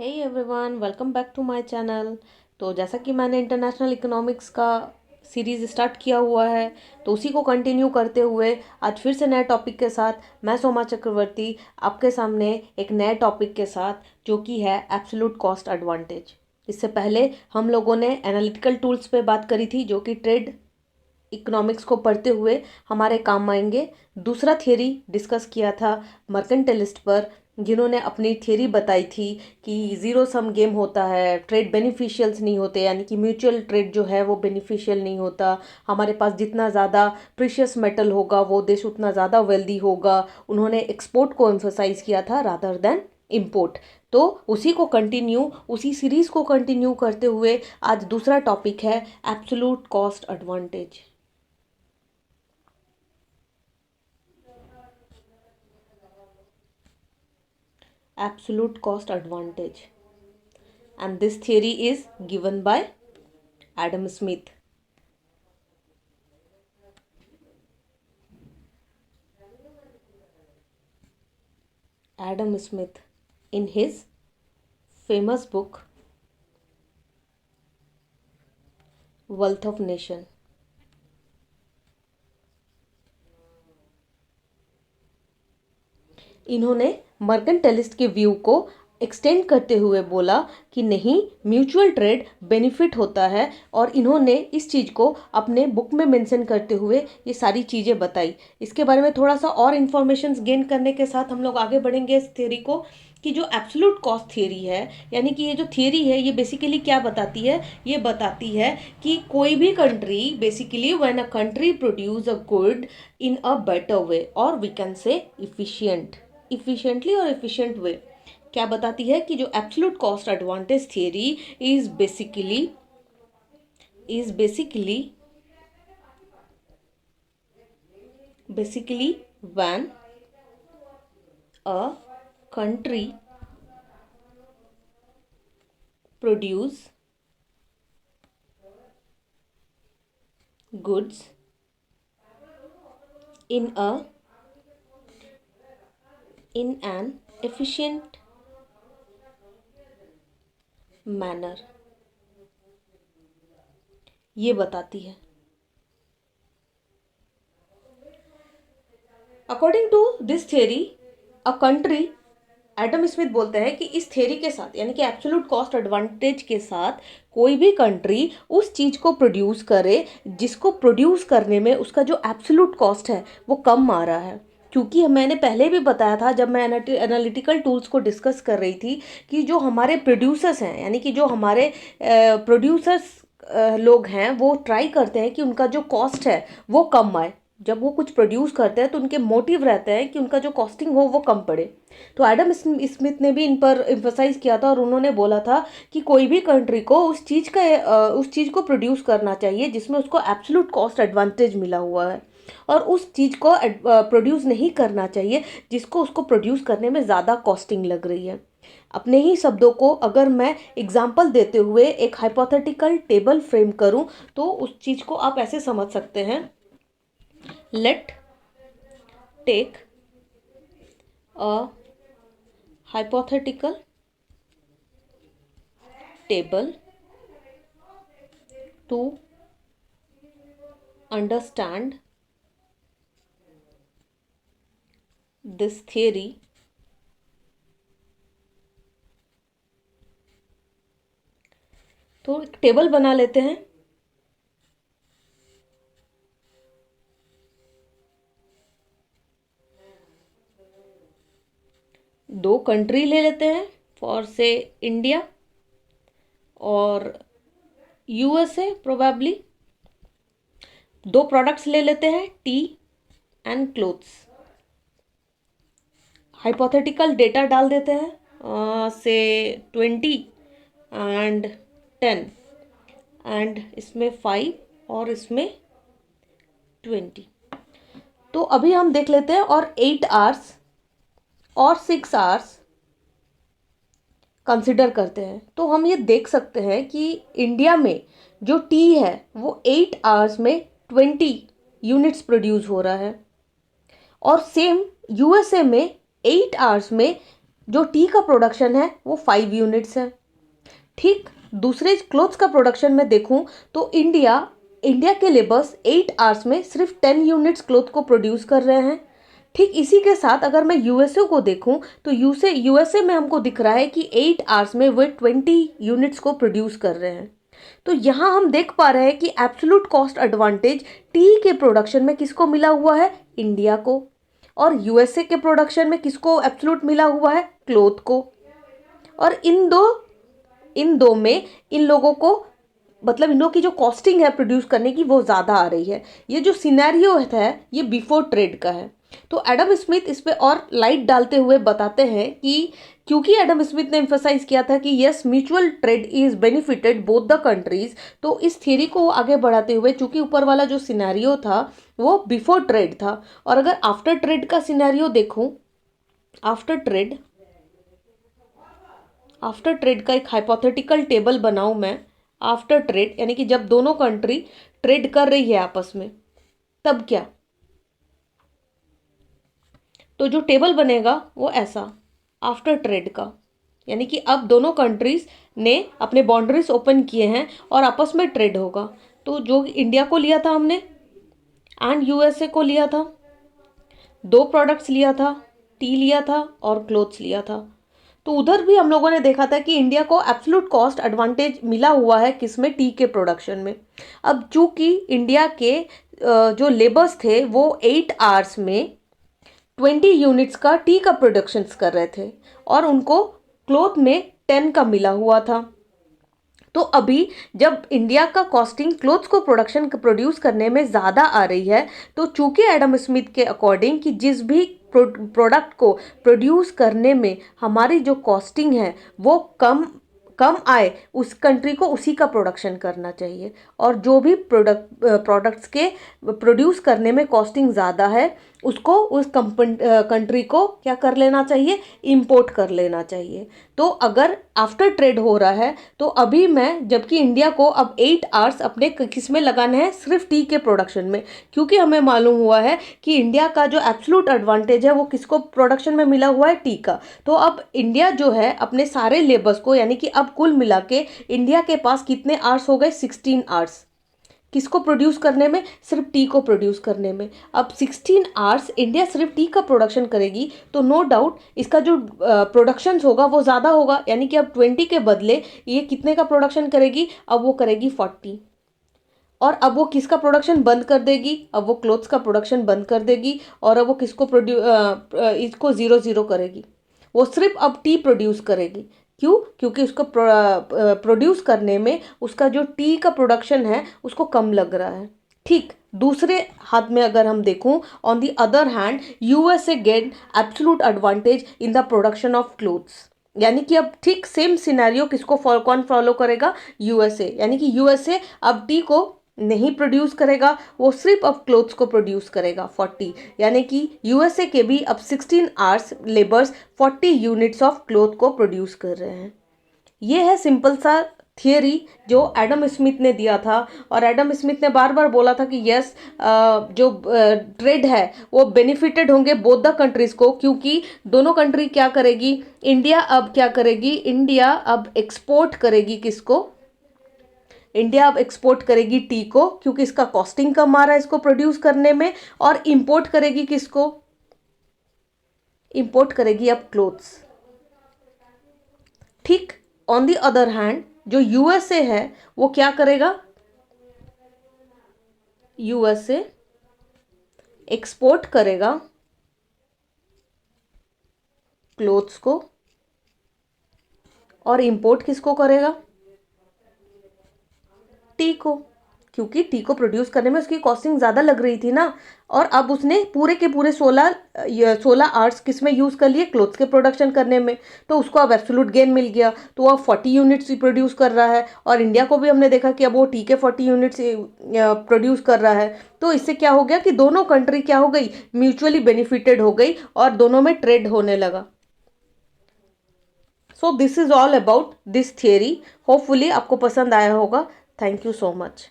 Hey everyone, welcome back to my channel. तो जैसा कि मैंने इंटरनेशनल इकोनॉमिक्स का सीरीज़ स्टार्ट किया हुआ है, तो उसी को कंटिन्यू करते हुए आज फिर से नए टॉपिक के साथ मैं सोमा चक्रवर्ती आपके सामने एक नए टॉपिक के साथ, जो कि है एब्सोल्यूट कॉस्ट एडवांटेज। इससे पहले हम लोगों ने एनालिटिकल टूल्स पे बात करी थी, जो कि ट्रेड इकोनॉमिक्स को पढ़ते हुए हमारे काम आएंगे। दूसरा थियरी डिस्कस किया था मर्केंटाइलिस्ट पर, जिन्होंने अपनी थियरी बताई थी कि ज़ीरो सम गेम होता है, ट्रेड बेनिफिशियल्स नहीं होते, यानी कि म्यूचुअल ट्रेड जो है वो बेनिफिशियल नहीं होता। हमारे पास जितना ज़्यादा प्रीशियस मेटल होगा वो देश उतना ज़्यादा वेल्दी होगा। उन्होंने एक्सपोर्ट को एम्फोसाइज किया था रादर देन इम्पोर्ट। तो उसी सीरीज़ को कंटिन्यू करते हुए आज दूसरा टॉपिक है absolute cost advantage. Absolute cost advantage, and this theory is given by Adam Smith. Adam Smith, in his famous book Wealth of Nation. इन्होंने मर्केंटाइलिस्ट के व्यू को एक्सटेंड करते हुए बोला कि नहीं, म्यूचुअल ट्रेड बेनिफिट होता है, और इन्होंने इस चीज़ को अपने बुक में मेंशन करते हुए ये सारी चीज़ें बताई। इसके बारे में थोड़ा सा और इन्फॉर्मेशन गेन करने के साथ हम लोग आगे बढ़ेंगे इस थ्योरी को, कि जो एब्सोल्यूट कॉस्ट थ्योरी है, यानी कि ये जो थ्योरी है ये बेसिकली क्या बताती है। ये बताती है कि कोई भी country, basically when a country produce a good in a better way, और वी कैन से इफिशिएंटली और एफिशिएंट वे, क्या बताती है कि जो absolute cost advantage theory is basically when a country produce goods in an efficient manner, ये बताती है। According to this theory, a country, Adam Smith बोलते हैं कि इस थियरी के साथ, यानी कि एब्सोल्यूट कॉस्ट एडवांटेज के साथ, कोई भी कंट्री उस चीज़ को प्रोड्यूस करे जिसको प्रोड्यूस करने में उसका जो एब्सोल्यूट कॉस्ट है वो कम आ रहा है। क्योंकि मैंने पहले भी बताया था जब मैं एनालिटिकल टूल्स को डिस्कस कर रही थी, कि जो हमारे प्रोड्यूसर्स हैं, यानी कि जो हमारे प्रोड्यूसर्स लोग हैं, वो ट्राई करते हैं कि उनका जो कॉस्ट है वो कम आए। जब वो कुछ प्रोड्यूस करते हैं तो उनके मोटिव रहते हैं कि उनका जो कॉस्टिंग हो वो कम पड़े। तो एडम स्मिथ ने भी इन पर एम्फसाइज किया था, और उन्होंने बोला था कि कोई भी कंट्री को उस चीज़ को प्रोड्यूस करना चाहिए जिसमें उसको एब्सोल्यूट कॉस्ट एडवांटेज मिला हुआ है, और उस चीज़ को प्रोड्यूस नहीं करना चाहिए जिसको उसको प्रोड्यूस करने में ज़्यादा कॉस्टिंग लग रही है। अपने ही शब्दों को अगर मैं एग्जाम्पल देते हुए एक हाइपोथेटिकल टेबल फ्रेम करूं, तो उस चीज़ को आप ऐसे समझ सकते हैं। Let take a hypothetical table to understand this theory. तो एक टेबल बना लेते हैं। दो कंट्री ले लेते हैं, फॉर से इंडिया और यूएसए प्रोबेबली। दो प्रोडक्ट्स ले लेते हैं, T and clothes. Hypothetical data डाल देते हैं, से 20 एंड 10, एंड इसमें 5 और इसमें 20। तो अभी हम देख लेते हैं, और 8 आवर्स और 6 आवर्स कंसिडर करते हैं, तो हम ये देख सकते हैं कि इंडिया में जो टी है वो 8 आवर्स में 20 यूनिट्स प्रोड्यूस हो रहा है, और सेम यूएसए में 8 आवर्स में जो टी का प्रोडक्शन है वो 5 यूनिट्स है। ठीक, दूसरे क्लोथ्स का प्रोडक्शन में देखूं तो इंडिया के लेबर्स 8 आवर्स में सिर्फ 10 यूनिट्स क्लोथ को प्रोड्यूस कर रहे हैं। ठीक इसी के साथ अगर मैं यूएसए को देखूं तो यूएसए में हमको दिख रहा है कि 8 आवर्स में वे 20 यूनिट्स को प्रोड्यूस कर रहे हैं। तो यहाँ हम देख पा रहे हैं कि एब्सोल्यूट कॉस्ट एडवांटेज टी के प्रोडक्शन में किसको मिला हुआ है, इंडिया को, और यूएसए के प्रोडक्शन में किसको एब्सोल्यूट मिला हुआ है, क्लोथ को। और इन दो में इन लोगों को मतलब इन लोगों की जो कॉस्टिंग है प्रोड्यूस करने की वो ज़्यादा आ रही है। ये जो सिनेरियो है ये बिफोर ट्रेड का है। तो एडम स्मिथ इस पे और लाइट डालते हुए बताते हैं कि क्योंकि एडम स्मिथ ने एम्फसाइज किया था कि yes mutual trade is benefited both the countries, तो इस थियरी को आगे बढ़ाते हुए चूंकि ऊपर वाला जो सिनेरियो था वो बिफोर ट्रेड था, और अगर आफ्टर ट्रेड का सिनेरियो देखूं, आफ्टर ट्रेड का एक हाइपोथेटिकल टेबल बनाऊं मैं, आफ्टर ट्रेड यानी कि जब दोनों कंट्री ट्रेड कर रही है आपस में, तब क्या, तो जो टेबल बनेगा वो ऐसा आफ्टर ट्रेड का, यानी कि अब दोनों कंट्रीज ने अपने बाउंड्रीज ओपन किए हैं और आपस में ट्रेड होगा। तो जो इंडिया को लिया था हमने एंड यूएसए को लिया था, दो प्रोडक्ट्स लिया था, टी लिया था और क्लोथ्स लिया था। तो उधर भी हम लोगों ने देखा था कि इंडिया को एब्सोल्यूट कॉस्ट एडवांटेज मिला हुआ है किसमें, टी के प्रोडक्शन में। अब चूंकि इंडिया के जो लेबर्स थे वो 8 आवर्स में 20 यूनिट्स का टी का प्रोडक्शन कर रहे थे और उनको क्लोथ में 10 का मिला हुआ था। तो अभी जब इंडिया का कॉस्टिंग क्लोथ्स को प्रोड्यूस करने में ज़्यादा आ रही है, तो चूंकि एडम स्मिथ के अकॉर्डिंग कि जिस भी प्रोडक्ट को प्रोड्यूस करने में हमारी जो कॉस्टिंग है वो कम कम आए, उस कंट्री को उसी का प्रोडक्शन करना चाहिए, और जो भी प्रोडक्ट्स के प्रोड्यूस करने में कॉस्टिंग ज़्यादा है उसको उस कंट्री को क्या कर लेना चाहिए, इंपोर्ट कर लेना चाहिए। तो अगर आफ्टर ट्रेड हो रहा है तो अभी मैं, जबकि इंडिया को अब 8 आवर्स अपने किस में लगाने हैं, सिर्फ टी के प्रोडक्शन में, क्योंकि हमें मालूम हुआ है कि इंडिया का जो एब्सोल्यूट एडवांटेज है वो किसको प्रोडक्शन में मिला हुआ है, टी का। तो अब इंडिया जो है अपने सारे लेबर्स को, यानी कि अब कुल मिला के इंडिया के पास कितने आवर्स हो गए, 16 आवर्स किसको प्रोड्यूस करने में, सिर्फ टी को प्रोड्यूस करने में। अब 16 आवर्स इंडिया सिर्फ टी का प्रोडक्शन करेगी तो नो डाउट इसका जो प्रोडक्शन होगा वो ज़्यादा होगा, यानी कि अब 20 के बदले ये कितने का प्रोडक्शन करेगी, अब वो करेगी 40। और अब वो किसका प्रोडक्शन बंद कर देगी, अब वो क्लोथ्स का प्रोडक्शन बंद कर देगी, और अब वो किसको इसको 0-0 करेगी, वो सिर्फ अब टी प्रोड्यूस करेगी। क्यों, क्योंकि उसको प्रोड्यूस करने में उसका जो टी का प्रोडक्शन है उसको कम लग रहा है। ठीक, दूसरे हाथ में अगर हम देखूं, on the other hand USA get absolute advantage in the production of clothes, यानी कि अब ठीक सेम सिनेरियो किसको कौन फॉलो करेगा, यूएसए, यानी कि यूएसए अब टी को नहीं प्रोड्यूस करेगा, वो सिर्फ अब क्लोथ्स को प्रोड्यूस करेगा 40, यानी कि यूएसए के भी अब 16 hours labours 40 units of cloth को प्रोड्यूस कर रहे हैं। ये है सिंपल सा थियरी जो एडम स्मिथ ने दिया था, और एडम स्मिथ ने बार बार बोला था कि यस जो ट्रेड है वो बेनिफिटेड होंगे बोथ द कंट्रीज़ को, क्योंकि दोनों कंट्री क्या करेगी, इंडिया अब क्या करेगी, इंडिया अब एक्सपोर्ट करेगी किसको, इंडिया अब एक्सपोर्ट करेगी टी को, क्योंकि इसका कॉस्टिंग कम आ रहा है इसको प्रोड्यूस करने में, और इंपोर्ट करेगी किसको, इंपोर्ट करेगी अब क्लोथ्स। ठीक, ऑन द अदर हैंड जो यूएसए है वो क्या करेगा, यूएसए एक्सपोर्ट करेगा क्लोथ्स को, और इंपोर्ट किसको करेगा, टी को, क्योंकि टी को प्रोड्यूस करने में उसकी कॉस्टिंग ज़्यादा लग रही थी ना, और अब उसने पूरे के पूरे 16 आवर्स किस में यूज़ कर लिए, क्लोथ्स के प्रोडक्शन करने में, तो उसको अब एब्सोल्यूट गेन मिल गया, तो अब 40 यूनिट्स ही प्रोड्यूस कर रहा है, और इंडिया को भी हमने देखा कि अब वो टी के 40 यूनिट्स प्रोड्यूस कर रहा है। तो इससे क्या हो गया कि दोनों कंट्री क्या हो गई, म्यूचुअली बेनिफिटेड हो गई, और दोनों में ट्रेड होने लगा। So this is all about this theory, hopefully आपको पसंद आया होगा। Thank you so much.